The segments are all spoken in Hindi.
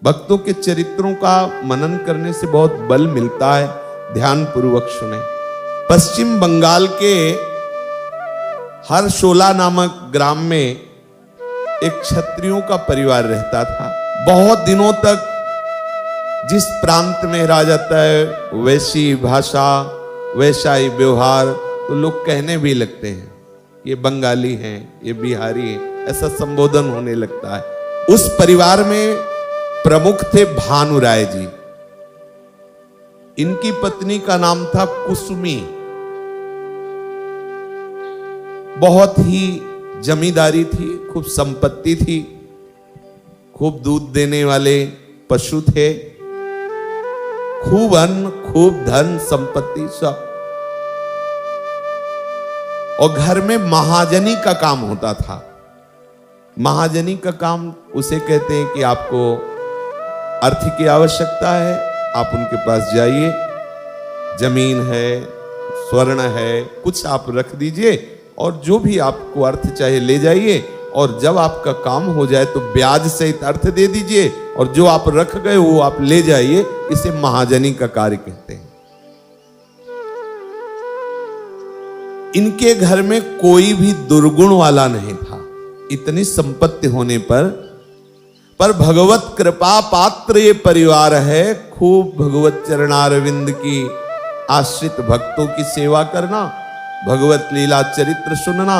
भक्तों के चरित्रों का मनन करने से बहुत बल मिलता है। ध्यान पूर्वक सुने। पश्चिम बंगाल के हरशोला नामक ग्राम में एक क्षत्रियों का परिवार रहता था। बहुत दिनों तक जिस प्रांत में रहा जाता है वैसी भाषा, वैसा ही व्यवहार, तो लोग कहने भी लगते हैं ये बंगाली हैं, ये बिहारी हैं, ऐसा संबोधन होने लगता है। उस परिवार में प्रमुख थे भानुराय जी। इनकी पत्नी का नाम था कुसुमी। बहुत ही जमींदारी थी, खूब संपत्ति थी, खूब दूध देने वाले पशु थे, खूब अन्न, खूब धन संपत्ति सब। और घर में महाजनी का काम होता था। महाजनी का काम उसे कहते हैं कि आपको अर्थ की आवश्यकता है, आप उनके पास जाइए, जमीन है, स्वर्ण है, कुछ आप रख दीजिए और जो भी आपको अर्थ चाहिए ले जाइए, और जब आपका काम हो जाए तो ब्याज सहित अर्थ दे दीजिए, और जो आप रख गए वो आप ले जाइए। इसे महाजनी का कार्य कहते हैं। इनके घर में कोई भी दुर्गुण वाला नहीं था, इतनी संपत्ति होने पर भगवत कृपा पात्र ये परिवार है। खूब भगवत चरणारविंद की आश्रित भक्तों की सेवा करना, भगवत लीला चरित्र सुनना।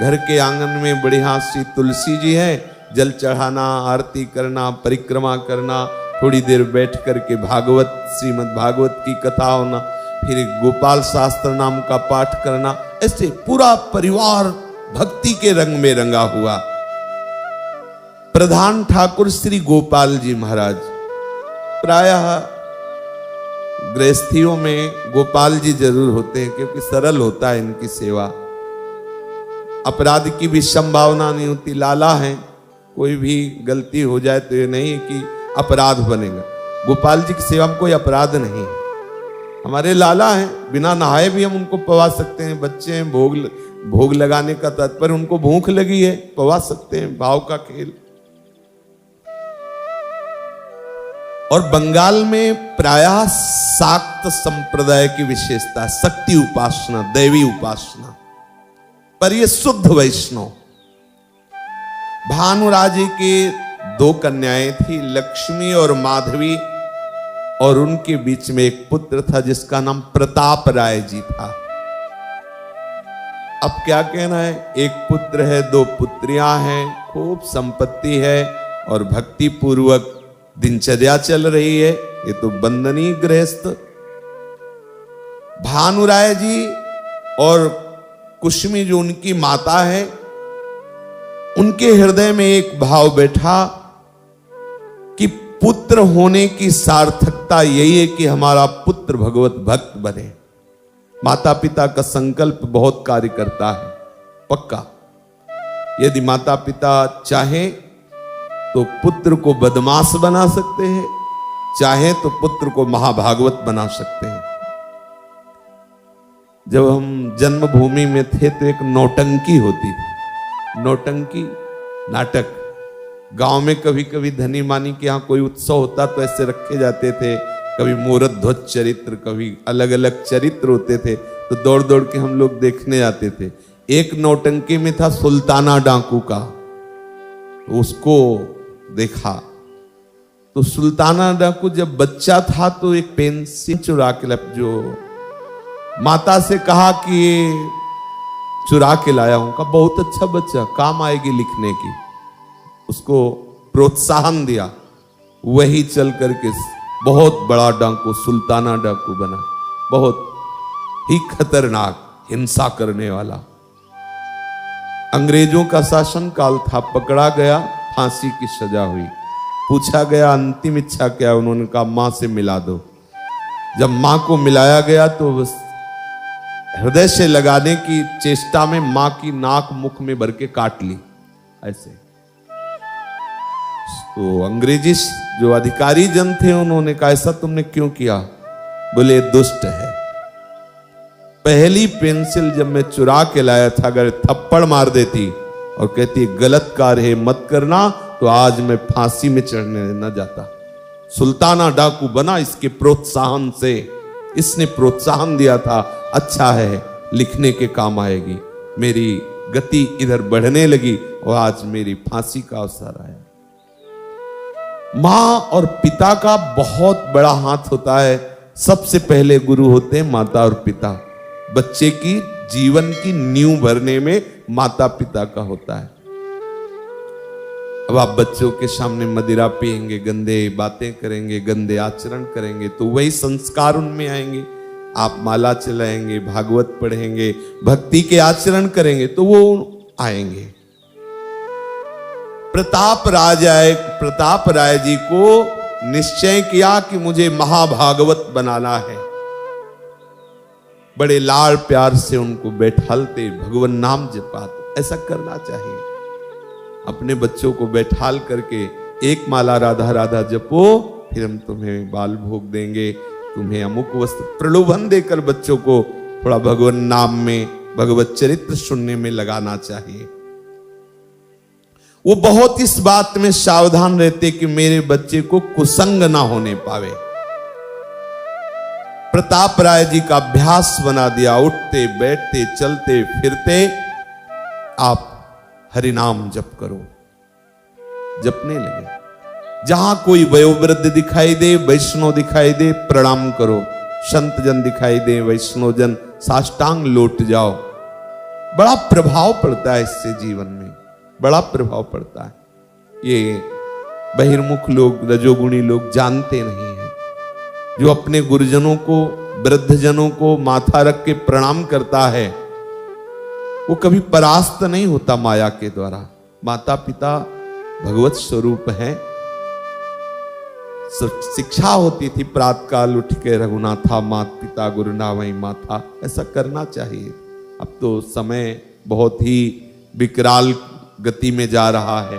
घर के आंगन में बढ़िया सी तुलसी जी है, जल चढ़ाना, आरती करना, परिक्रमा करना, थोड़ी देर बैठ करके भागवत, श्रीमद् भागवत की कथा होना, फिर गोपाल शास्त्र नाम का पाठ करना। ऐसे पूरा परिवार भक्ति के रंग में रंगा हुआ। प्रधान ठाकुर श्री गोपाल जी महाराज, प्रायः गृहस्थियों में गोपाल जी जरूर होते हैं क्योंकि सरल होता है इनकी सेवा, अपराध की भी संभावना नहीं होती। लाला है, कोई भी गलती हो जाए तो ये नहीं कि अपराध बनेगा। गोपाल जी की सेवा में कोई अपराध नहीं है। हमारे लाला हैं, बिना नहाए भी हम उनको पवा सकते हैं। बच्चे हैं, भोग लगाने का तात्पर्य उनको भूख लगी है, पवा सकते हैं, भाव का खेल। और बंगाल में प्रायः शाक्त संप्रदाय की विशेषता, शक्ति उपासना, दैवी उपासना, पर ये शुद्ध वैष्णव। भानुराजे के 2 कन्याएं थी, लक्ष्मी और माधवी, और उनके बीच में एक पुत्र था जिसका नाम प्रताप राय जी था। अब क्या कहना है, एक पुत्र है, 2 पुत्रियां हैं, खूब संपत्ति है और भक्ति पूर्वक दिनचर्या चल रही है। ये तो बंदनीय गृहस्थ। भानुराय जी और कुसुमी जो उनकी माता है, उनके हृदय में एक भाव बैठा कि पुत्र होने की सार्थकता यही है कि हमारा पुत्र भगवत भक्त बने। माता पिता का संकल्प बहुत कार्य करता है, पक्का। यदि माता पिता चाहे तो पुत्र को बदमाश बना सकते हैं, चाहे तो पुत्र को महाभागवत बना सकते हैं। जब हम जन्मभूमि में थे तो एक नौटंकी होती थी, नौटंकी नाटक। गांव में कभी कभी धनी मानी के यहाँ कोई उत्सव होता तो ऐसे रखे जाते थे, कभी मूरत ध्वज चरित्र, कभी अलग अलग चरित्र होते थे, तो दौड़ दौड़ के हम लोग देखने जाते थे। एक नौटंकी में था सुल्ताना डाकू का, उसको देखा। तो सुल्ताना डाकू जब बच्चा था तो एक पेंसिल चुरा के जो माता से कहा कि ये चुरा के लाया हूं, का बहुत अच्छा बच्चा, काम आएगी लिखने की। उसको प्रोत्साहन दिया, वही चल करके बहुत बड़ा डाकू, सुल्ताना डाकू बना। बहुत ही खतरनाक, हिंसा करने वाला। अंग्रेजों का शासन काल था, पकड़ा गया, फांसी की सजा हुई। पूछा गया अंतिम इच्छा क्या, उन्होंने कहा मां से मिला दो। जब मां को मिलाया गया तो हृदय से लगाने की चेष्टा में मां की नाक मुख में भर के काट ली ऐसे। तो अंग्रेजी जो अधिकारी जन थे उन्होंने कहा ऐसा तुमने क्यों किया? बोले दुष्ट है। पहली पेंसिल जब मैं चुरा के लाया था, अगर थप्पड़ मार देती और कहती गलत कार्य है मत करना, तो आज मैं फांसी में चढ़ने न जाता। सुल्ताना डाकू बना इसके प्रोत्साहन से। इसने प्रोत्साहन दिया था, अच्छा है लिखने के काम आएगी। मेरी गति इधर बढ़ने लगी और आज मेरी फांसी का अवसर आया। मां और पिता का बहुत बड़ा हाथ होता है। सबसे पहले गुरु होते हैं माता और पिता। बच्चे की जीवन की नींव भरने में माता पिता का होता है। अब आप बच्चों के सामने मदिरा पिएंगे, गंदे बातें करेंगे, गंदे आचरण करेंगे तो वही संस्कार उनमें आएंगे। आप माला चलाएंगे, भागवत पढ़ेंगे, भक्ति के आचरण करेंगे तो वो आएंगे। प्रताप राय जी को निश्चय किया कि मुझे महाभागवत बनाना है। बड़े लाड़ प्यार से उनको बैठालते, भगवान नाम जपाते। ऐसा करना चाहिए। अपने बच्चों को बैठाल करके एक माला राधा राधा जपो, फिर हम तुम्हें बाल भोग देंगे, तुम्हें अमुक वस्तु, प्रलोभन देकर बच्चों को थोड़ा भगवान नाम में, भगवत चरित्र सुनने में लगाना चाहिए। वो बहुत इस बात में सावधान रहते कि मेरे बच्चे को कुसंग ना होने पावे। प्रताप राय जी का अभ्यास बना दिया। उठते बैठते चलते फिरते आप हरिनाम जप करो। जपने लगे। जहां कोई वयोवृद्ध दिखाई दे, वैष्णव दिखाई दे, प्रणाम करो। संत जन दिखाई दे, वैष्णव जन, साष्टांग लौट जाओ। बड़ा प्रभाव पड़ता है इससे, जीवन में बड़ा प्रभाव पड़ता है। ये बहिर्मुख लोग, रजोगुणी लोग जानते नहीं हैं। जो अपने गुरुजनों को, वृद्धजनों को माथा रख के प्रणाम करता है वो कभी परास्त नहीं होता माया के द्वारा। माता पिता भगवत स्वरूप है। शिक्षा होती थी प्रातःकाल उठ के, रघुनाथा मात पिता गुरु नावई माथा। ऐसा करना चाहिए। अब तो समय बहुत ही विकराल गति में जा रहा है।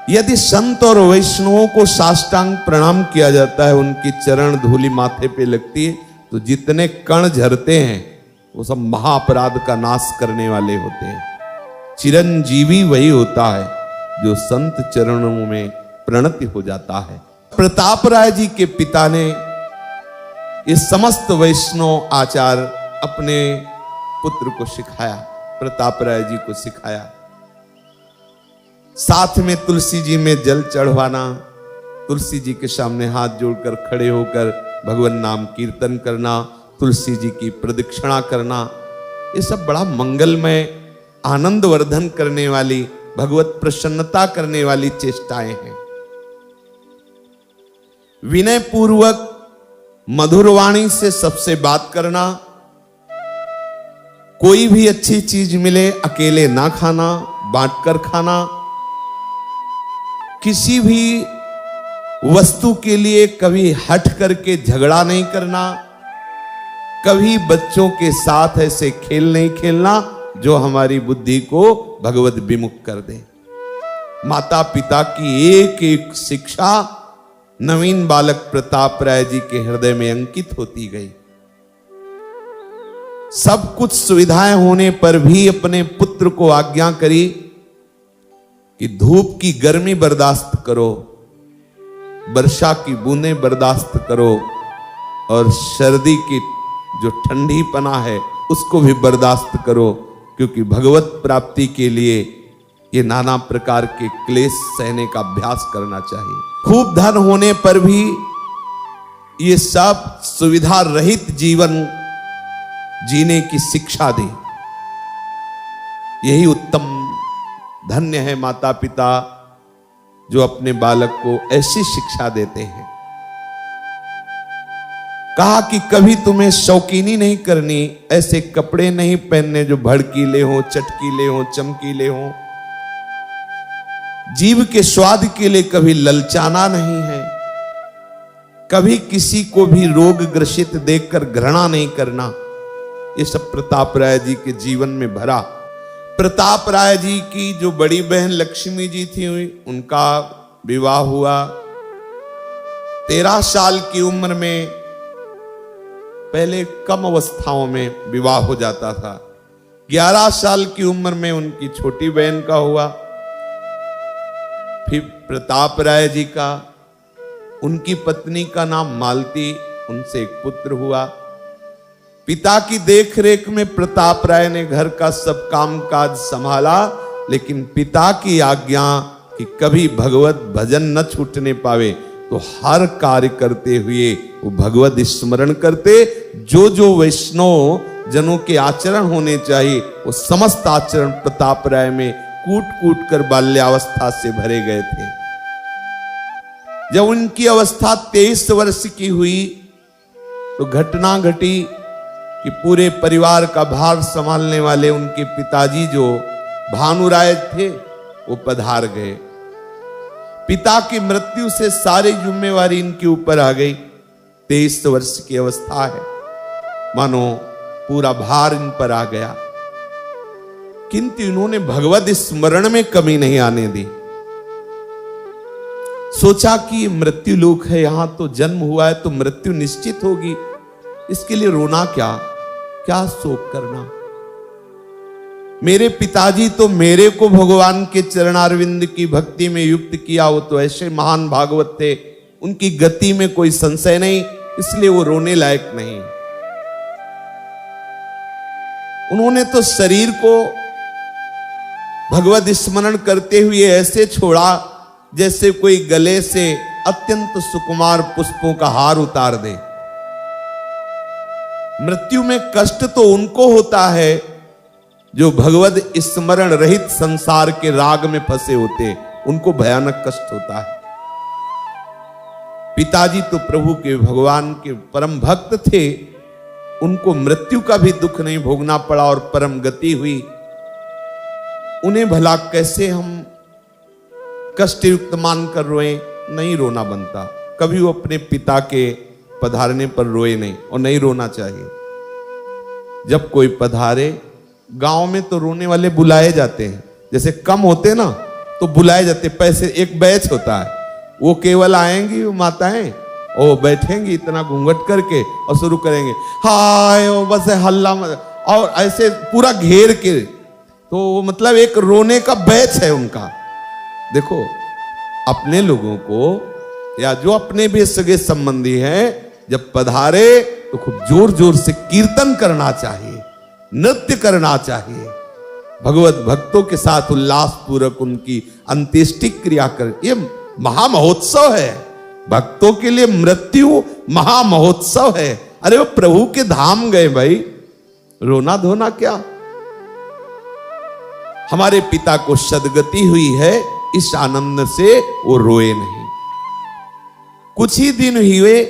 यदि संत और वैष्णवों को साष्टांग प्रणाम किया जाता है, उनकी चरण धूलि माथे पे लगती है, तो जितने कण झरते हैं वो सब महाअपराध का नाश करने वाले होते हैं। चिरंजीवी वही होता है जो संत चरणों में प्रणति हो जाता है। प्रताप राय जी के पिता ने ये समस्त वैष्णव आचार अपने पुत्र को सिखाया, प्रताप राय जी को सिखाया। साथ में तुलसी जी में जल चढ़वाना, तुलसी जी के सामने हाथ जोड़कर खड़े होकर भगवान नाम कीर्तन करना, तुलसी जी की प्रदक्षिणा करना, ये सब बड़ा मंगलमय, आनंद वर्धन करने वाली, भगवत प्रसन्नता करने वाली चेष्टाएं हैं। विनय पूर्वक मधुर वाणी से सबसे बात करना, कोई भी अच्छी चीज मिले अकेले ना खाना, बांटकर खाना, किसी भी वस्तु के लिए कभी हट करके झगड़ा नहीं करना, कभी बच्चों के साथ ऐसे खेल नहीं खेलना जो हमारी बुद्धि को भगवत विमुख कर दे। माता पिता की एक एक शिक्षा नवीन बालक प्रताप राय जी के हृदय में अंकित होती गई। सब कुछ सुविधाएं होने पर भी अपने पुत्र को आज्ञा करी कि धूप की गर्मी बर्दाश्त करो, वर्षा की बूंदें बर्दाश्त करो, और सर्दी की जो ठंडी पना है उसको भी बर्दाश्त करो, क्योंकि भगवत प्राप्ति के लिए ये नाना प्रकार के क्लेश सहने का अभ्यास करना चाहिए। खूब धन होने पर भी ये सब सुविधा रहित जीवन जीने की शिक्षा दी। यही उत्तम धन्य है माता पिता जो अपने बालक को ऐसी शिक्षा देते हैं। कहा कि कभी तुम्हें शौकीनी नहीं करनी, ऐसे कपड़े नहीं पहनने जो भड़कीले हो, चटकीले हो, चमकीले हो। जीव के स्वाद के लिए कभी ललचाना नहीं है। कभी किसी को भी रोग ग्रसित देखकर घृणा नहीं करना। ये सब प्रताप राय जी के जीवन में भरा। प्रताप राय जी की जो बड़ी बहन लक्ष्मी जी थी, उनका विवाह हुआ 13 साल की उम्र में। पहले कम अवस्थाओं में विवाह हो जाता था। 11 साल की उम्र में उनकी छोटी बहन का हुआ, फिर प्रताप राय जी का, उनकी पत्नी का नाम मालती, उनसे एक पुत्र हुआ। पिता की देखरेख में प्रताप राय ने घर का सब कामकाज संभाला, लेकिन पिता की आज्ञा कि कभी भगवत भजन न छूटने पावे, तो हर कार्य करते हुए वो भगवत स्मरण करते। जो जो वैष्णव जनों के आचरण होने चाहिए वो समस्त आचरण प्रताप राय में कूट कूट कर बाल्यावस्था से भरे गए थे। जब उनकी अवस्था 23 वर्ष की हुई तो घटना घटी कि पूरे परिवार का भार संभालने वाले उनके पिताजी जो भानुराय थे वो पधार गए। पिता की मृत्यु से सारी जिम्मेवारी इनके ऊपर आ गई। 23 वर्ष की अवस्था है, मानो पूरा भार इन पर आ गया, किंतु इन्होंने भगवत स्मरण में कमी नहीं आने दी। सोचा कि मृत्यु लोक है, यहां तो जन्म हुआ है तो मृत्यु निश्चित होगी, इसके लिए रोना क्या, क्या शोक करना। मेरे पिताजी तो मेरे को भगवान के चरणारविंद की भक्ति में युक्त किया, वो तो ऐसे महान भागवत थे, उनकी गति में कोई संशय नहीं, इसलिए वो रोने लायक नहीं। उन्होंने तो शरीर को भगवत स्मरण करते हुए ऐसे छोड़ा जैसे कोई गले से अत्यंत सुकुमार पुष्पों का हार उतार दे। मृत्यु में कष्ट तो उनको होता है जो भगवत स्मरण रहित संसार के राग में फंसे होते, उनको भयानक कष्ट होता है। पिताजी तो प्रभु के भगवान के परम भक्त थे, उनको मृत्यु का भी दुख नहीं भोगना पड़ा और परम गति हुई। उन्हें भला कैसे हम कष्ट युक्त मानकर रोए, नहीं रोना बनता। कभी वो अपने पिता के पधारने पर रोए नहीं, और नहीं रोना चाहिए। जब कोई पधारे, गांव में तो रोने वाले बुलाए जाते हैं, जैसे कम होते ना तो बुलाए जाते, पैसे एक बैच होता है, वो केवल आएंगी वो माताएं और बैठेंगी इतना घूंघट करके और शुरू करेंगे हाय ओ बस हल्ला और ऐसे पूरा घेर के, तो मतलब एक रोने का बैच है उनका। देखो अपने लोगों को या जो अपने भी सगे संबंधी हैं जब पधारे तो खूब जोर जोर से कीर्तन करना चाहिए, नृत्य करना चाहिए, भगवत भक्तों के साथ उल्लास पूर्वक उनकी अंत्येष्टि क्रिया कर। ये महामहोत्सव है, भक्तों के लिए मृत्यु महामहोत्सव है। अरे वो प्रभु के धाम गए भाई, रोना धोना क्या। हमारे पिता को सदगति हुई है, इस आनंद से वो रोए नहीं। कुछ ही दिन हुए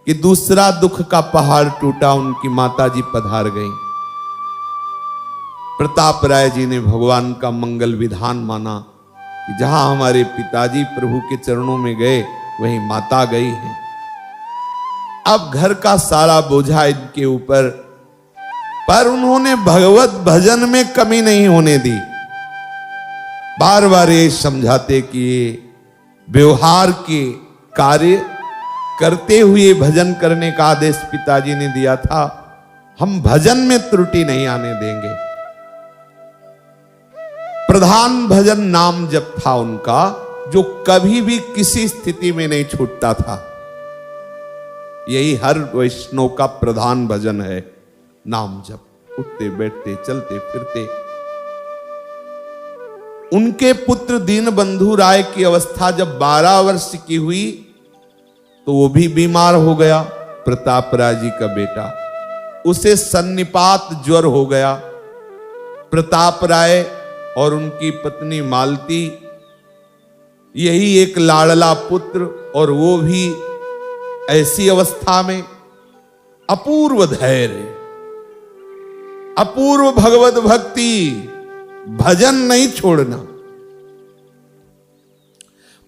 कि दूसरा दुख का पहाड़ टूटा, उनकी माताजी पधार गई। प्रताप राय जी ने भगवान का मंगल विधान माना कि जहां हमारे पिताजी प्रभु के चरणों में गए वहीं माता गई है। अब घर का सारा बोझा इनके ऊपर, पर उन्होंने भगवत भजन में कमी नहीं होने दी। बार बार ये समझाते कि ये व्यवहार के कार्य करते हुए भजन करने का आदेश पिताजी ने दिया था, हम भजन में त्रुटि नहीं आने देंगे। प्रधान भजन नाम जप था उनका, जो कभी भी किसी स्थिति में नहीं छूटता था। यही हर वैष्णव का प्रधान भजन है, नाम जप, उठते बैठते चलते फिरते। उनके पुत्र दीनबंधु राय की अवस्था जब 12 वर्ष की हुई तो वो भी बीमार हो गया। प्रताप राय जी का बेटा, उसे सन्निपात ज्वर हो गया। प्रताप राय और उनकी पत्नी मालती, यही एक लाडला पुत्र, और वो भी ऐसी अवस्था में। अपूर्व धैर्य, अपूर्व भगवत भक्ति, भजन नहीं छोड़ना।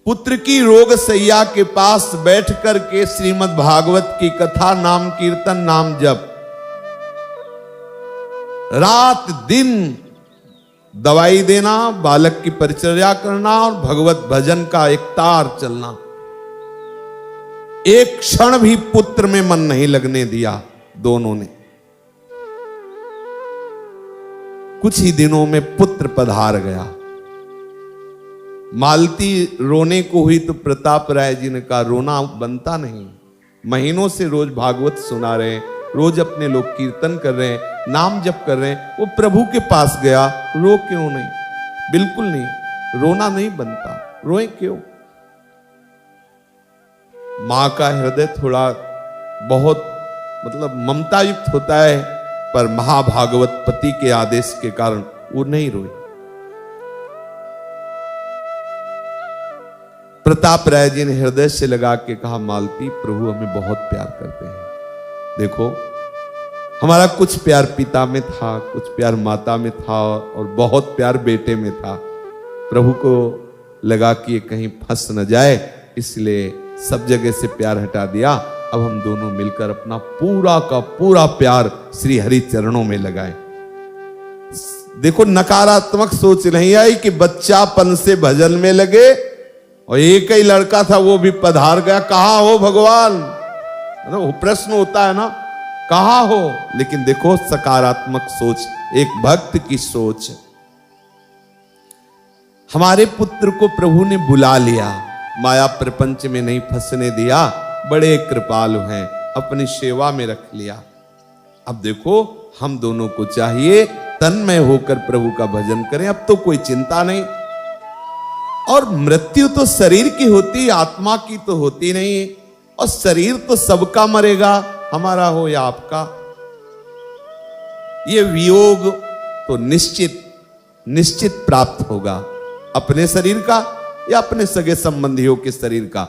पुत्र की रोग सैया के पास बैठ कर के श्रीमद् भागवत की कथा, नाम कीर्तन, नाम जप, रात दिन दवाई देना, बालक की परिचर्या करना और भगवत भजन का एक तार चलना। एक क्षण भी पुत्र में मन नहीं लगने दिया दोनों ने। कुछ ही दिनों में पुत्र पधार गया। मालती रोने को हुई तो प्रताप राय जी ने कहा रोना बनता नहीं। महीनों से रोज भागवत सुना रहे हैं, रोज अपने लोग कीर्तन कर रहे हैं, नाम जप कर रहे हैं, वो प्रभु के पास गया, रो क्यों नहीं? बिल्कुल नहीं, रोना नहीं बनता, रोए क्यों? मां का हृदय थोड़ा बहुत मतलब ममता युक्त होता है, पर महाभागवत पति के आदेश के कारण वो नहीं रोई। प्रताप राय जी ने हृदय से लगा के कहा, मालती प्रभु हमें बहुत प्यार करते हैं। देखो हमारा कुछ प्यार पिता में था, कुछ प्यार माता में था और बहुत प्यार बेटे में था। प्रभु को लगा कि ये कहीं फंस न जाए, इसलिए सब जगह से प्यार हटा दिया। अब हम दोनों मिलकर अपना पूरा का पूरा प्यार श्री हरि चरणों में लगाए। देखो नकारात्मक सोच नहीं आई कि बच्चापन से भजन में लगे और एक ही लड़का था वो भी पधार गया, कहां हो भगवान? वो प्रश्न होता है ना, कहां हो? लेकिन देखो सकारात्मक सोच, एक भक्त की सोच। हमारे पुत्र को प्रभु ने बुला लिया, माया प्रपंच में नहीं फंसने दिया, बड़े कृपालु हैं, अपनी सेवा में रख लिया। अब देखो हम दोनों को चाहिए तन्मय होकर प्रभु का भजन करें, अब तो कोई चिंता नहीं। और मृत्यु तो शरीर की होती, आत्मा की तो होती नहीं, और शरीर तो सबका मरेगा, हमारा हो या आपका। ये वियोग तो निश्चित प्राप्त होगा, अपने शरीर का या अपने सगे संबंधियों के शरीर का।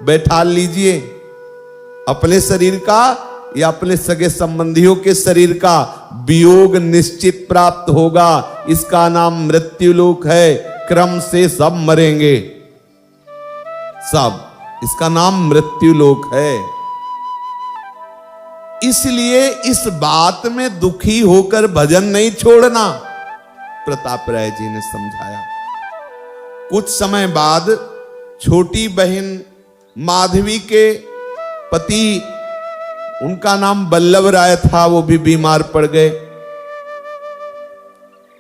बैठा लीजिए, अपने शरीर का या अपने सगे संबंधियों के शरीर का वियोग निश्चित प्राप्त होगा। इसका नाम मृत्यु लोक है, क्रम से सब मरेंगे, सब, इसका नाम मृत्यु लोक है। इसलिए इस बात में दुखी होकर भजन नहीं छोड़ना, प्रताप राय जी ने समझाया। कुछ समय बाद छोटी बहन माधवी के पति, उनका नाम बल्लभ राय था, वो भी बीमार पड़ गए,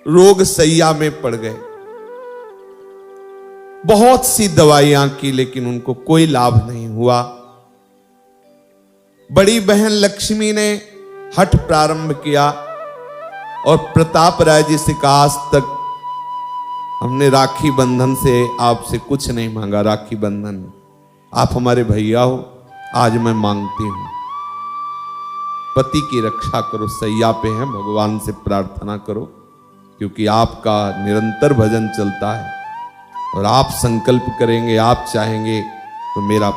रोग सैया में पड़ गए। बहुत सी दवाइयां की लेकिन उनको कोई लाभ नहीं हुआ। बड़ी बहन लक्ष्मी ने हठ प्रारंभ किया और प्रताप राय जी से कहा, आज तक हमने राखी बंधन से आपसे कुछ नहीं मांगा, राखी बंधन आप हमारे भैया हो, आज मैं मांगती हूं पति की रक्षा करो, सैया पे हैं, भगवान से प्रार्थना करो, क्योंकि आपका निरंतर भजन चलता है और आप संकल्प करेंगे, आप चाहेंगे तो मेरा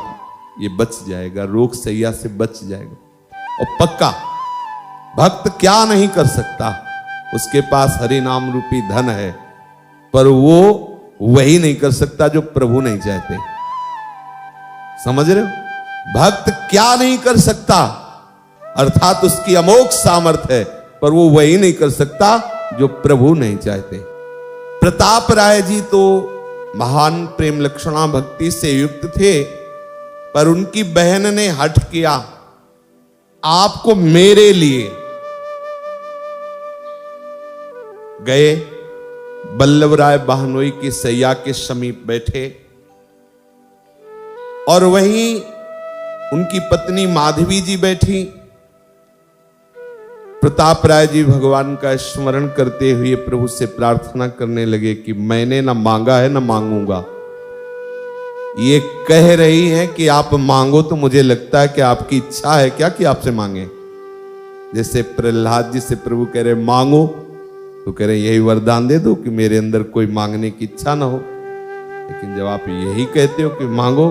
ये बच जाएगा, रोग सैया से बच जाएगा। और पक्का भक्त क्या नहीं कर सकता, उसके पास हरि नाम रूपी धन है, पर वो वही नहीं कर सकता जो प्रभु नहीं चाहते। समझ रहे हो? भक्त क्या नहीं कर सकता, अर्थात उसकी अमोघ सामर्थ्य है, पर वो वही नहीं कर सकता जो प्रभु नहीं चाहते। प्रताप राय जी तो महान प्रेम लक्षणा भक्ति से युक्त थे, पर उनकी बहन ने हठ किया, आपको मेरे लिए गए। बल्लभ राय बहनोई की सैया के समीप बैठे और वहीं उनकी पत्नी माधवी जी बैठी। प्रताप राय जी भगवान का स्मरण करते हुए प्रभु से प्रार्थना करने लगे कि मैंने ना मांगा है ना मांगूंगा। ये कह रही है कि आप मांगो, तो मुझे लगता है कि आपकी इच्छा है क्या कि आपसे मांगे। जैसे प्रहलाद जी से प्रभु कह रहे मांगो, तो कह रहे यही वरदान दे दो कि मेरे अंदर कोई मांगने की इच्छा ना हो। लेकिन जब आप यही कहते हो कि मांगो,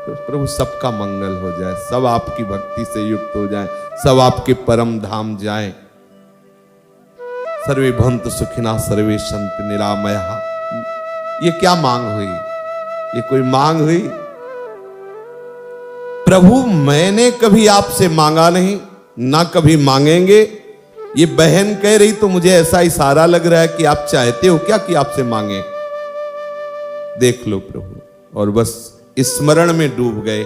तो प्रभु सबका मंगल हो जाए, सब आपकी भक्ति से युक्त हो जाए, सब आपके परम धाम जाएं। सर्वे भवन्तु सुखिनः सर्वे सन्तु निरामयाः। ये क्या मांग हुई? ये कोई मांग हुई? प्रभु मैंने कभी आपसे मांगा नहीं, ना कभी मांगेंगे। ये बहन कह रही तो मुझे ऐसा इशारा लग रहा है कि आप चाहते हो क्या कि आपसे मांगे। देख लो प्रभु, और बस स्मरण में डूब गए।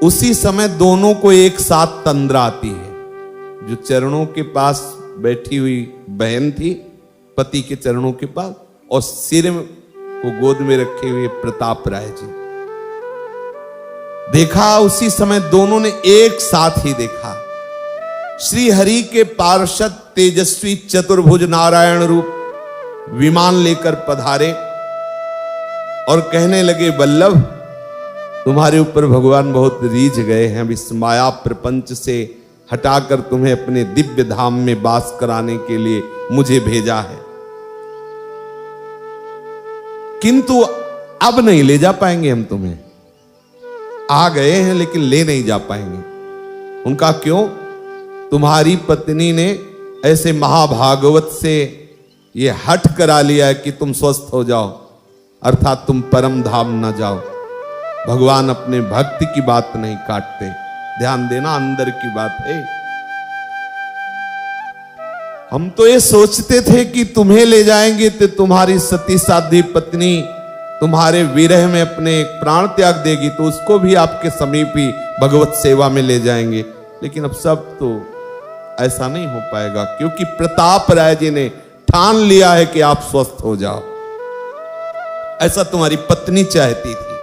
उसी समय दोनों को एक साथ तंद्रा आती है। जो चरणों के पास बैठी हुई बहन थी, पति के चरणों के पास, और सिर वो गोद में रखे हुए प्रताप राय जी। देखा उसी समय दोनों ने एक साथ ही देखा, श्री हरि के पार्षद तेजस्वी चतुर्भुज नारायण रूप विमान लेकर पधारे और कहने लगे, वल्लभ तुम्हारे ऊपर भगवान बहुत रीझ गए हैं, अब इस माया प्रपंच से हटाकर तुम्हें अपने दिव्य धाम में वास कराने के लिए मुझे भेजा है, किंतु अब नहीं ले जा पाएंगे हम तुम्हें। आ गए हैं लेकिन ले नहीं जा पाएंगे। उनका क्यों? तुम्हारी पत्नी ने ऐसे महाभागवत से ये हट करा लिया है कि तुम स्वस्थ हो जाओ, अर्थात तुम परम धाम ना जाओ। भगवान अपने भक्त की बात नहीं काटते, ध्यान देना, अंदर की बात है। हम तो ये सोचते थे कि तुम्हें ले जाएंगे तो तुम्हारी सती साध्वी पत्नी तुम्हारे विरह में अपने प्राण त्याग देगी, तो उसको भी आपके समीप ही भगवत सेवा में ले जाएंगे। लेकिन अब सब तो ऐसा नहीं हो पाएगा, क्योंकि प्रताप राय जी ने ठान लिया है कि आप स्वस्थ हो जाओ। ऐसा तुम्हारी पत्नी चाहती थी।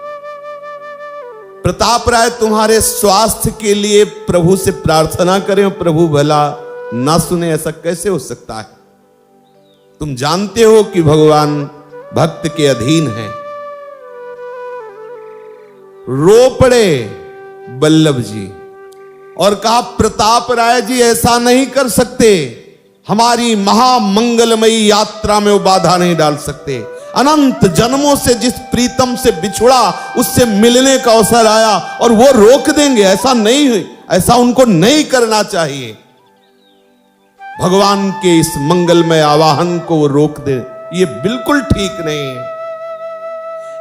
प्रताप राय तुम्हारे स्वास्थ्य के लिए प्रभु से प्रार्थना करें और प्रभु भला ना सुने, ऐसा कैसे हो सकता है? तुम जानते हो कि भगवान भक्त के अधीन है। रो पड़े वल्लभ जी और कहा, प्रताप राय जी ऐसा नहीं कर सकते, हमारी महामंगलमयी यात्रा में वो बाधा नहीं डाल सकते। अनंत जन्मों से जिस प्रीतम से बिछुड़ा उससे मिलने का अवसर आया और वो रोक देंगे? ऐसा नहीं, ऐसा उनको नहीं करना चाहिए। भगवान के इस मंगलमय आवाहन को वो रोक दे, ये बिल्कुल ठीक नहीं है।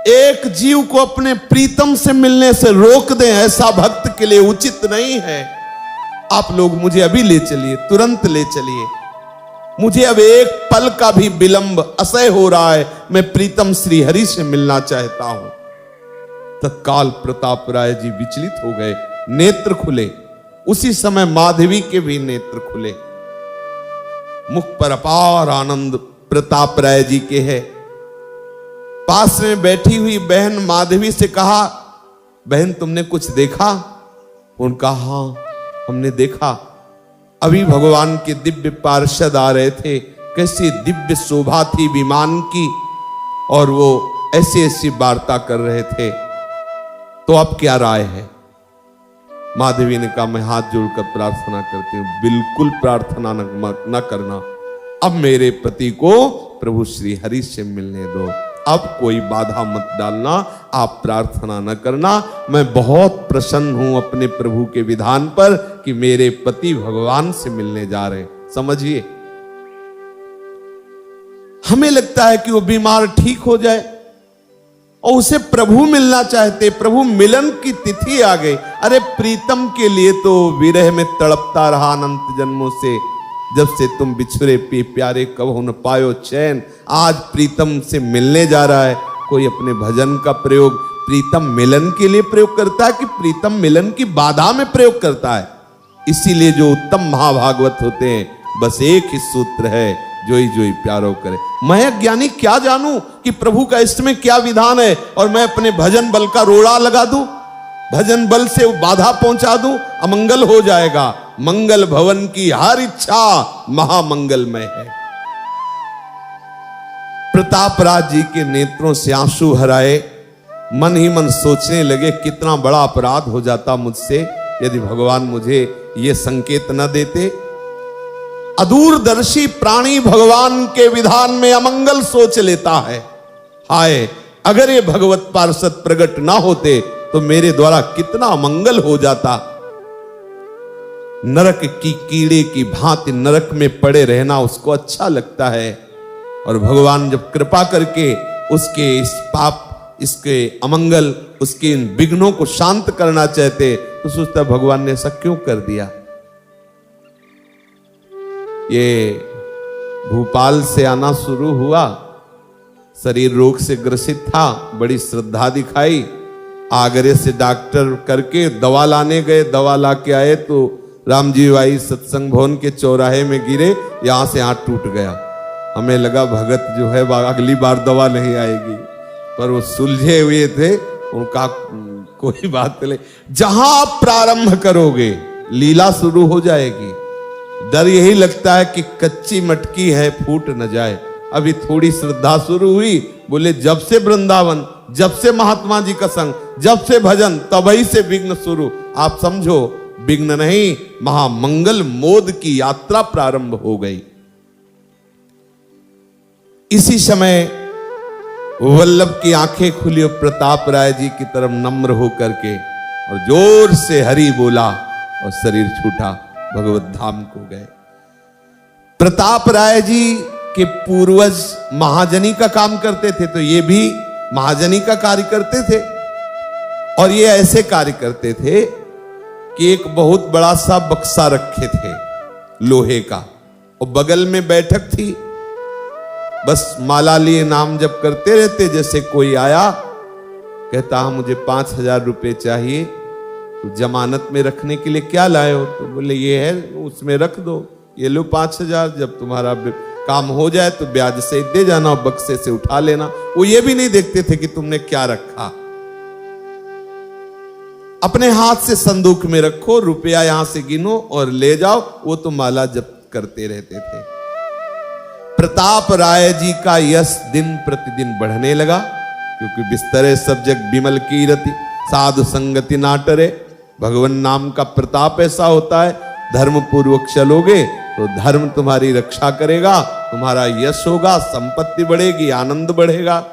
एक जीव को अपने प्रीतम से मिलने से रोक दें, ऐसा भक्त के लिए उचित नहीं है। आप लोग मुझे अभी ले चलिए, तुरंत ले चलिए, मुझे अब एक पल का भी विलंब असह्य हो रहा है, मैं प्रीतम श्री हरि से मिलना चाहता हूं। तत्काल प्रताप राय जी विचलित हो गए, नेत्र खुले। उसी समय माधवी के भी नेत्र खुले, मुख पर अपार आनंद प्रताप राय जी के है। पास में बैठी हुई बहन माधवी से कहा, बहन तुमने कुछ देखा? उनका हाँ हमने देखा, अभी भगवान के दिव्य पार्षद आ रहे थे, कैसी दिव्य शोभा थी विमान की, और वो ऐसी ऐसी वार्ता कर रहे थे, तो अब क्या राय है? माधवी ने कहा, मैं हाथ जोड़कर प्रार्थना करती हूं, बिल्कुल प्रार्थना न करना, अब मेरे पति को प्रभु श्री हरि से मिलने दो, अब कोई बाधा मत डालना, आप प्रार्थना न करना। मैं बहुत प्रसन्न हूं अपने प्रभु के विधान पर कि मेरे पति भगवान से मिलने जा रहे हैं। समझिए, हमें लगता है कि वो बीमार ठीक हो जाए और उसे प्रभु मिलना चाहते, प्रभु मिलन की तिथि आ गई। अरे प्रीतम के लिए तो विरह में तड़पता रहा अनंत जन्मों से, जब से तुम बिछुरे प्यारे कबहु न पायो चैन। आज प्रीतम से मिलने जा रहा है। कोई अपने भजन का प्रयोग प्रीतम मिलन के लिए प्रयोग करता है कि प्रीतम मिलन की बाधा में प्रयोग करता है? इसीलिए जो उत्तम महाभागवत होते हैं, बस एक ही सूत्र है, जोई जोई प्यारो करे। मैं अज्ञानी क्या जानूं कि प्रभु का इसमें क्या विधान है, और मैं अपने भजन बल का रोड़ा लगा दूं, भजन बल से बाधा पहुंचा दूं, अमंगल हो जाएगा। मंगल भवन की हर इच्छा महामंगलमय है। प्रताप राज जी के नेत्रों से आंसू हराए, मन ही मन सोचने लगे, कितना बड़ा अपराध हो जाता मुझसे यदि भगवान मुझे ये संकेत न देते। अदूरदर्शी प्राणी भगवान के विधान में अमंगल सोच लेता है। हाय, अगर ये भगवत पार्षद प्रकट ना होते तो मेरे द्वारा कितना अमंगल हो जाता। नरक की कीड़े की भांति नरक में पड़े रहना उसको अच्छा लगता है, और भगवान जब कृपा करके उसके इस पाप, इसके अमंगल, उसके इन विघ्नों को शांत करना चाहते तो सोचता भगवान ने ऐसा क्यों कर दिया। ये भोपाल से आना शुरू हुआ, शरीर रोग से ग्रसित था, बड़ी श्रद्धा दिखाई, आगरे से डॉक्टर करके दवा लाने गए, दवा ला के आए तो रामजी भाई सत्संग भवन के चौराहे में गिरे, यहां से हाथ टूट गया। हमें लगा भगत जो है अगली बार दवा नहीं आएगी, पर वो सुलझे हुए थे, उनका कोई बात नहीं। जहां आप प्रारंभ करोगे लीला शुरू हो जाएगी। डर यही लगता है कि कच्ची मटकी है, फूट न जाए। अभी थोड़ी श्रद्धा शुरू हुई, बोले जब से वृंदावन, जब से महात्मा जी का संग, जब से भजन, तभी से विघ्न शुरू। आप समझो विघ्न नहीं, महामंगल मोद की यात्रा प्रारंभ हो गई। इसी समय वल्लभ की आंखें खुली और प्रताप राय जी की तरफ नम्र होकर के और जोर से हरि बोला और शरीर छूटा, भगवत धाम को गए। प्रताप राय जी के पूर्वज महाजनी का काम करते थे, तो ये भी महाजनी का कार्य करते थे। और ये ऐसे कार्य करते थे कि एक बहुत बड़ा सा बक्सा रखे थे लोहे का, और बगल में बैठक थी। बस माला लिए नाम जप करते रहते। जैसे कोई आया कहता हाँ मुझे 5,000 रुपए चाहिए, तो जमानत में रखने के लिए क्या लाए हो? तो बोले ये है, उसमें रख दो, ये लो 5,000, जब तुम्हारा काम हो जाए तो ब्याज से दे जाना और बक्से से उठा लेना। वो ये भी नहीं देखते थे कि तुमने क्या रखा। अपने हाथ से संदूक में रखो, रुपया यहां से गिनो और ले जाओ। वो तो माला जप करते रहते थे। प्रताप राय जी का यश दिन प्रतिदिन बढ़ने लगा, क्योंकि बिस्तरे सब जग बिमल कीरति, साधु संगति नाटरे। भगवान नाम का प्रताप ऐसा होता है, धर्म पूर्वक चलोगे तो धर्म तुम्हारी रक्षा करेगा, तुम्हारा यश होगा, संपत्ति बढ़ेगी, आनंद बढ़ेगा।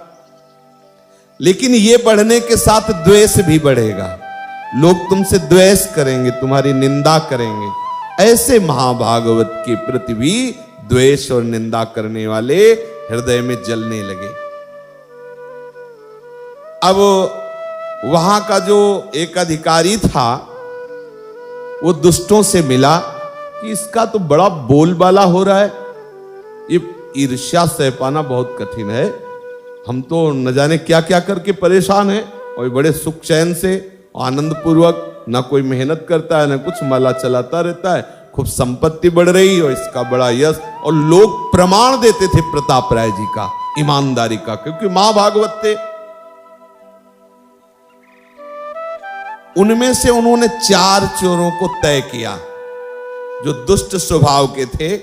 लेकिन ये बढ़ने के साथ द्वेष भी बढ़ेगा। लोग तुमसे द्वेष करेंगे, तुम्हारी निंदा करेंगे। ऐसे महाभागवत के प्रति भी द्वेष और निंदा करने वाले हृदय में जलने लगे। अब वहां का जो एक अधिकारी था वो दुष्टों से मिला कि इसका तो बड़ा बोलबाला हो रहा है, ये ईर्ष्या सह पाना बहुत कठिन है। हम तो न जाने क्या क्या करके परेशान हैं, और बड़े सुख चैन से आनंद पूर्वक, ना कोई मेहनत करता है ना कुछ, माला चलाता रहता है, खूब संपत्ति बढ़ रही और इसका बड़ा यश। और लोग प्रमाण देते थे प्रताप राय जी का ईमानदारी का, क्योंकि महाभागवत थे। उनमें से उन्होंने 4 चोरों को तय किया जो दुष्ट स्वभाव के थे।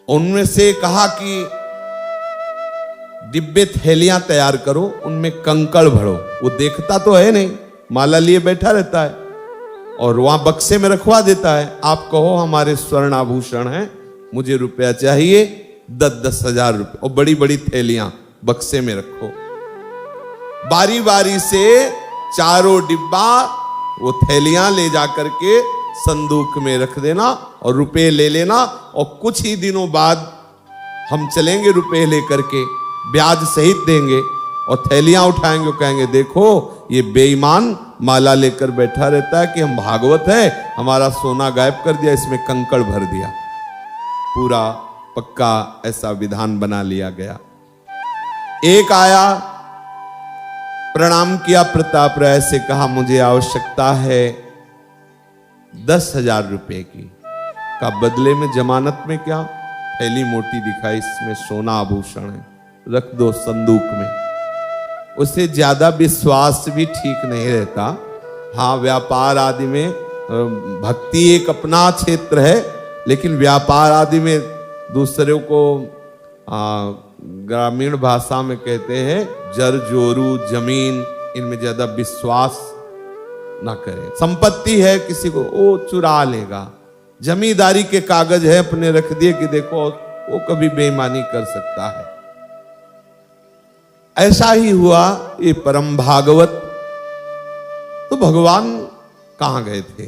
उनमें से कहा कि डिब्बे थैलियां तैयार करो, उनमें कंकड़ भरो। वो देखता तो है नहीं, माला लिए बैठा रहता है और वहां बक्से में रखवा देता है। आप कहो हमारे स्वर्ण आभूषण हैं, मुझे रुपया चाहिए 10-10 हजार रुपये, और बड़ी बड़ी थैलियां बक्से में रखो। बारी बारी से चारों डिब्बा वो थैलियां ले जाकर के संदूक में रख देना और रुपए ले लेना, और कुछ ही दिनों बाद हम चलेंगे रुपए लेकर के, ब्याज सहित देंगे। और थैलियां उठाएंगे और कहेंगे देखो ये बेईमान माला लेकर बैठा रहता है कि हम भागवत है, हमारा सोना गायब कर दिया, इसमें कंकड़ भर दिया। पूरा पक्का ऐसा विधान बना लिया गया। एक आया, प्रणाम किया प्रताप राय से, कहा मुझे आवश्यकता है 10,000 रुपए की। का बदले में जमानत में क्या? थैली मोटी दिखाई, इसमें सोना आभूषण है, रख दो संदूक में। उसे ज्यादा विश्वास भी ठीक नहीं रहता। हाँ, व्यापार आदि में भक्ति एक अपना क्षेत्र है, लेकिन व्यापार आदि में दूसरों को ग्रामीण भाषा में कहते हैं जर जोरू, जमीन, इनमें ज्यादा विश्वास ना करें। संपत्ति है किसी को, वो चुरा लेगा। जमींदारी के कागज है, अपने रख दिए कि देखो वो कभी बेईमानी कर सकता है। ऐसा ही हुआ ये परम भागवत। तो भगवान कहां गए थे?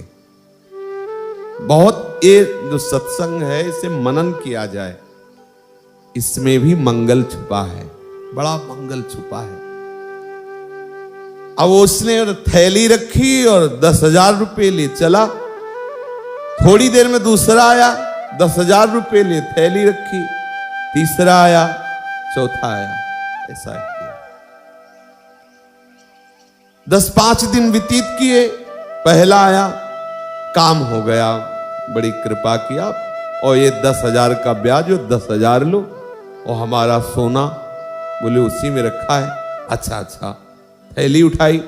बहुत ये जो सत्संग है इसे मनन किया जाए, इसमें भी मंगल छुपा है, बड़ा मंगल छुपा है। अब उसने थैली रखी और 10,000 रुपए ले चला। थोड़ी देर में दूसरा आया, 10,000 रुपए ले थैली रखी। तीसरा आया, चौथा आया, ऐसा किया। 10-5 दिन व्यतीत किए, पहला आया, काम हो गया, बड़ी कृपा किया, और ये 10,000 का ब्याज, 10,000 लो, और हमारा सोना बोले उसी में रखा है। अच्छा अच्छा, थैली उठाई,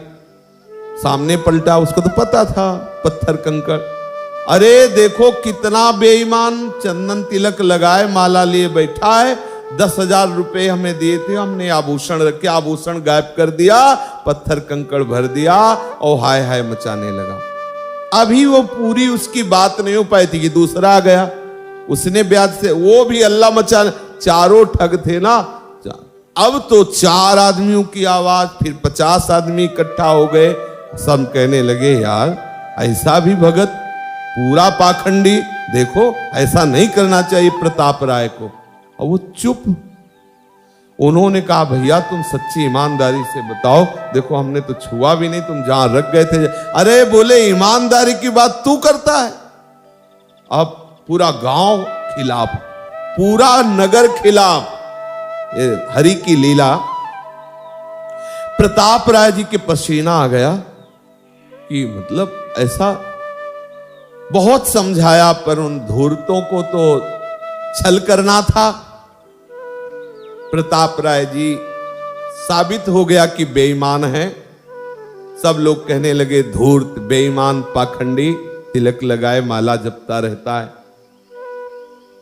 सामने पलटा, उसको तो पता था पत्थर कंकड़। अरे देखो कितना बेईमान, चंदन तिलक लगाए, माला लिए बैठा है, 10,000 रुपए हमें दिए थे, हमने आभूषण रखे, आभूषण गायब कर दिया, पत्थर कंकड़ भर दिया और हाय हाय मचाने लगा। अभी वो पूरी उसकी बात नहीं हो पाई थी कि दूसरा आ गया, उसने ब्याज से, वो भी अल्लाह मचा, चारों ठग थे ना। अब तो 4 आदमियों की आवाज, फिर 50 आदमी इकट्ठा हो गए, सब कहने लगे यार ऐसा भी भगत, पूरा पाखंडी, देखो ऐसा नहीं करना चाहिए प्रताप राय को। और वो चुप। उन्होंने कहा भैया तुम सच्ची ईमानदारी से बताओ, देखो हमने तो छुआ भी नहीं, तुम जहां रख गए थे। अरे बोले ईमानदारी की बात तू करता है। अब पूरा गांव खिलाफ, पूरा नगर खिलाफ। ये हरि की लीला, प्रताप राय जी के पसीना आ गया कि मतलब ऐसा, बहुत समझाया पर उन धूर्तों को तो छल करना था। प्रताप राय जी साबित हो गया कि बेईमान है। सब लोग कहने लगे धूर्त, बेईमान, पाखंडी, तिलक लगाए माला जपता रहता है।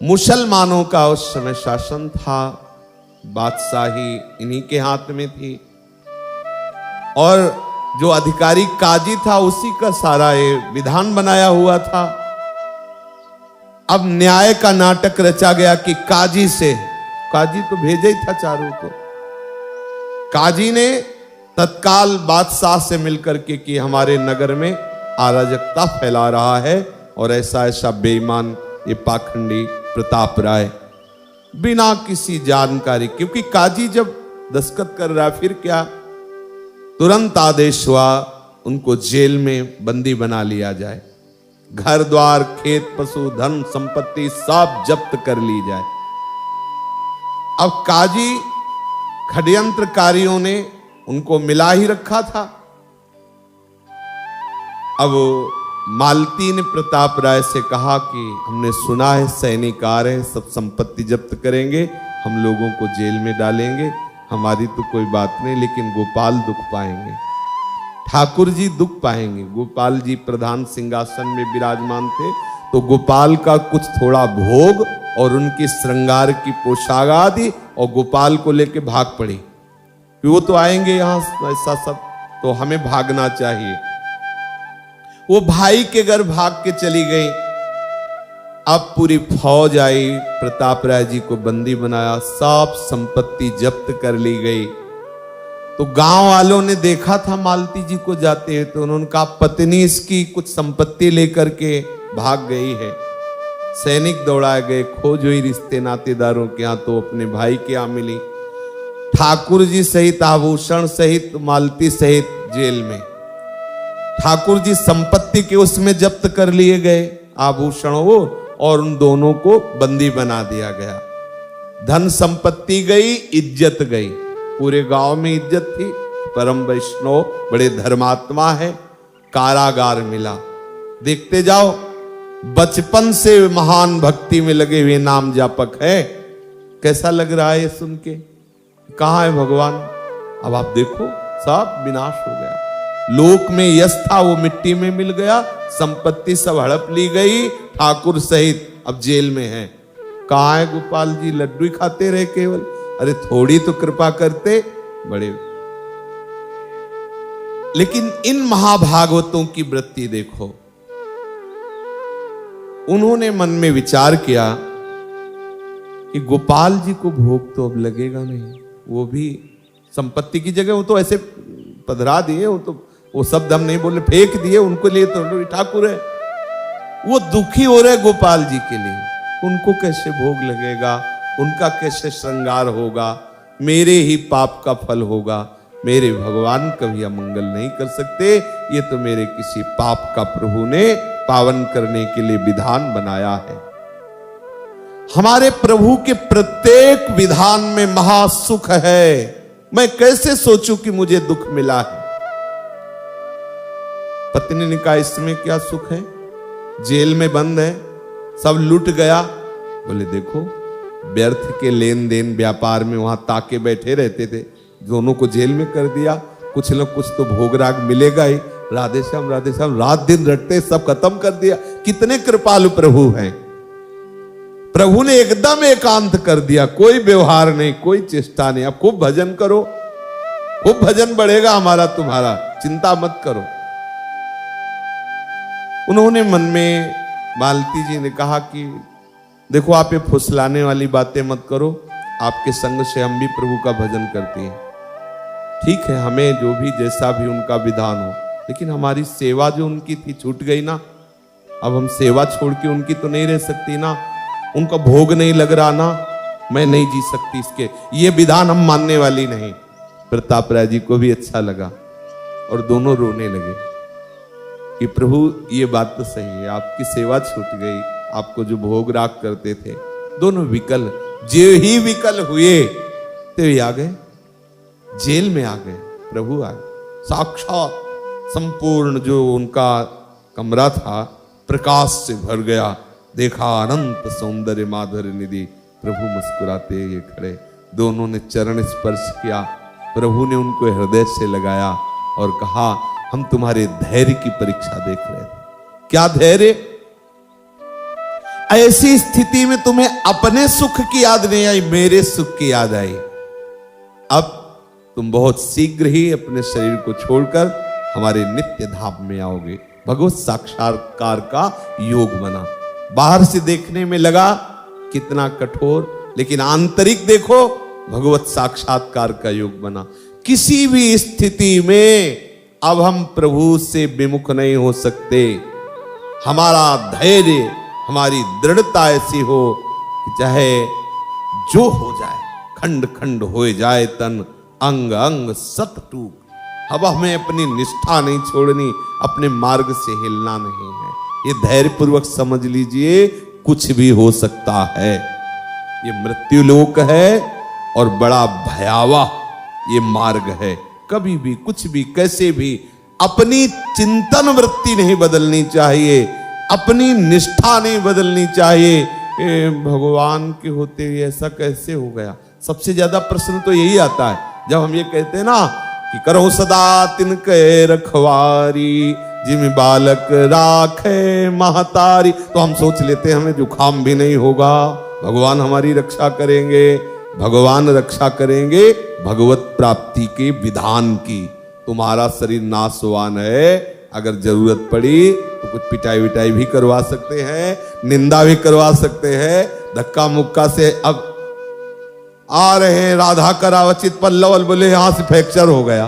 मुसलमानों का उस समय शासन था, बादशाही इन्हीं के हाथ में थी, और जो अधिकारी काजी था उसी का सारा ये विधान बनाया हुआ था। अब न्याय का नाटक रचा गया कि काजी से, काजी तो भेजा ही था चारों को, काजी ने तत्काल बादशाह से मिलकर के कि हमारे नगर में अराजकता फैला रहा है और ऐसा ऐसा बेईमान ये पाखंडी प्रताप राय, बिना किसी जानकारी, क्योंकि काजी जब दस्तखत कर रहा फिर क्या, तुरंत आदेश हुआ उनको जेल में बंदी बना लिया जाए, घर द्वार खेत पशु धन संपत्ति सब जब्त कर ली जाए। अब काजी षड्यंत्रकारियों ने उनको मिला ही रखा था। अब मालती ने प्रताप राय से कहा कि हमने सुना है सैनिक आ रहे हैं, सब संपत्ति जब्त करेंगे, हम लोगों को जेल में डालेंगे, हमारी तो कोई बात नहीं, लेकिन गोपाल दुख पाएंगे, ठाकुर जी दुख पाएंगे। गोपाल जी प्रधान सिंहासन में विराजमान थे, तो गोपाल का कुछ थोड़ा भोग और उनकी श्रृंगार की पोशाक आदि, और गोपाल को लेके भाग पड़ी, वो तो आएंगे यहां ऐसा सब, तो हमें भागना चाहिए। वो भाई के घर भाग के चली गई। अब पूरी फौज आई, प्रताप राय जी को बंदी बनाया, सब संपत्ति जब्त कर ली गई। तो गांव वालों ने देखा था मालती जी को जाते हैं, तो उन्होंने कहा पत्नी इसकी कुछ संपत्ति लेकर के भाग गई है। सैनिक दौड़ाए गए, खोज हुई रिश्ते नातेदारों के यहाँ, तो अपने भाई के यहाँ मिली, ठाकुर जी सहित आभूषण सहित मालती सहित जेल में। ठाकुर जी संपत्ति के उसमें जब्त कर लिए गए, आभूषणों वो, और उन दोनों को बंदी बना दिया गया। धन संपत्ति गई, इज्जत गई, पूरे गांव में इज्जत थी, परम वैष्णव बड़े धर्मात्मा है, कारागार मिला। देखते जाओ, बचपन से महान भक्ति में लगे हुए नाम जापक है। कैसा लग रहा है ये सुन के? कहां है भगवान? अब आप देखो सब विनाश हो गया। लोक में यश था वो मिट्टी में मिल गया, संपत्ति सब हड़प ली गई, ठाकुर सहित अब जेल में है। कहां है गोपाल जी? लड्डू ही खाते रहे केवल। अरे थोड़ी तो कृपा करते बड़े। लेकिन इन महाभागवतों की वृत्ति देखो, उन्होंने मन में विचार किया कि गोपाल जी को भोग तो अब लगेगा नहीं, वो भी संपत्ति की जगह वो तो ऐसे पधरा दिए, वो शब्द हम नहीं बोले, फेंक दिए, उनको लिए तो ठाकुर है। वो दुखी हो रहे गोपाल जी के लिए, उनको कैसे भोग लगेगा, उनका कैसे श्रृंगार होगा, मेरे ही पाप का फल होगा, मेरे भगवान कभी अमंगल नहीं कर सकते, ये तो मेरे किसी पाप का प्रभु ने पावन करने के लिए विधान बनाया है। हमारे प्रभु के प्रत्येक विधान में महासुख है, मैं कैसे सोचूं कि मुझे दुख मिला है। पत्नी ने कहा इसमें क्या सुख है, जेल में बंद है, सब लूट गया। बोले देखो व्यर्थ के लेन देन व्यापार में वहां ताके बैठे रहते थे, दोनों को जेल में कर दिया। कुछ न कुछ तो भोग राग मिलेगा ही। राधे श्याम रात दिन रटते सब खत्म कर दिया। कितने कृपालु प्रभु हैं। प्रभु ने एकदम एकांत कर दिया, कोई व्यवहार नहीं, कोई चेष्टा नहीं। अब खूब भजन करो, खूब भजन बढ़ेगा हमारा तुम्हारा, चिंता मत करो। उन्होंने मन में, मालती जी ने कहा कि देखो आप ये फुसलाने वाली बातें मत करो, आपके संग से हम भी प्रभु का भजन करते हैं। ठीक है, हमें जो भी जैसा भी उनका विधान हो, लेकिन हमारी सेवा जो उनकी थी छूट गई ना। अब हम सेवा छोड़ के उनकी तो नहीं रह सकती ना, उनका भोग नहीं लग रहा ना, मैं नहीं जी सकती इसके, ये विधान हम मानने वाली नहीं। प्रताप राय जी को भी अच्छा लगा और दोनों रोने लगे कि प्रभु ये बात तो सही है, आपकी सेवा छूट गई, आपको जो भोग राग करते थे। दोनों विकल, जो ही विकल हुए तो आ गए, जेल में आ गए। प्रभु आ गए, साक्षात संपूर्ण जो उनका कमरा था प्रकाश से भर गया। देखा अनंत सौंदर्य माधुर्य निधि, प्रभु मुस्कुराते ये खड़े। दोनों ने चरण स्पर्श किया, प्रभु ने उनको हृदय से लगाया और कहा हम तुम्हारे धैर्य की परीक्षा देख रहे थे। क्या धैर्य? ऐसी स्थिति में तुम्हें अपने सुख की याद नहीं आई, मेरे सुख की याद आई। अब तुम बहुत शीघ्र ही अपने शरीर को छोड़कर हमारे नित्य धाम में आओगे। भगवत साक्षात्कार का योग बना। बाहर से देखने में लगा कितना कठोर, लेकिन आंतरिक देखो भगवत साक्षात्कार का योग बना। किसी भी स्थिति में अब हम प्रभु से विमुख नहीं हो सकते। हमारा धैर्य, हमारी दृढ़ता ऐसी हो कि चाहे जो हो जाए, खंड खंड हो जाए तन, अंग अंग सत टूक। अब हमें अपनी निष्ठा नहीं छोड़नी, अपने मार्ग से हिलना नहीं है। ये धैर्य पूर्वक समझ लीजिए, कुछ भी हो सकता है। ये मृत्यु लोक है और बड़ा भयावह ये मार्ग है। कभी भी कुछ भी कैसे भी अपनी चिंतन वृत्ति नहीं बदलनी चाहिए, अपनी निष्ठा नहीं बदलनी चाहिए। भगवान के होते हुए ऐसा कैसे हो गया? सबसे ज्यादा प्रश्न तो यही आता है जब हम ये कहते हैं ना कि करो सदा तिनके रखवारी, जिम बालक राखे महतारी। तो हम सोच लेते हैं हमें जुखाम भी नहीं होगा, भगवान हमारी रक्षा करेंगे। भगवान रक्षा करेंगे भगवत प्राप्ति के विधान की। तुम्हारा शरीर नाशवान है, अगर जरूरत पड़ी तो कुछ पिटाई विटाई भी करवा सकते हैं, निंदा भी करवा सकते हैं, धक्का मुक्का से। अब आ रहे हैं राधा करावचित पल्लवल, बोले यहां से फ्रैक्चर हो गया।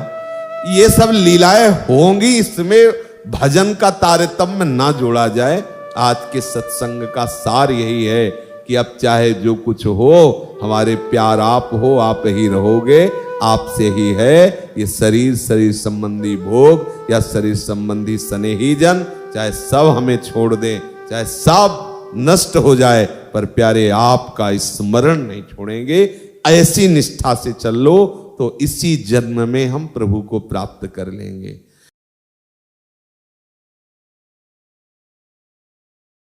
ये सब लीलाएं होंगी, इसमें भजन का तारतम्य ना जोड़ा जाए। आज के सत्संग का सार यही है कि अब चाहे जो कुछ हो, हमारे प्यार आप हो, आप ही रहोगे, आपसे ही है। ये शरीर संबंधी भोग या शरीर संबंधी स्नेही जन, चाहे सब हमें छोड़ दें, चाहे सब नष्ट हो जाए, पर प्यारे आपका स्मरण नहीं छोड़ेंगे। ऐसी निष्ठा से चल लो तो इसी जन्म में हम प्रभु को प्राप्त कर लेंगे।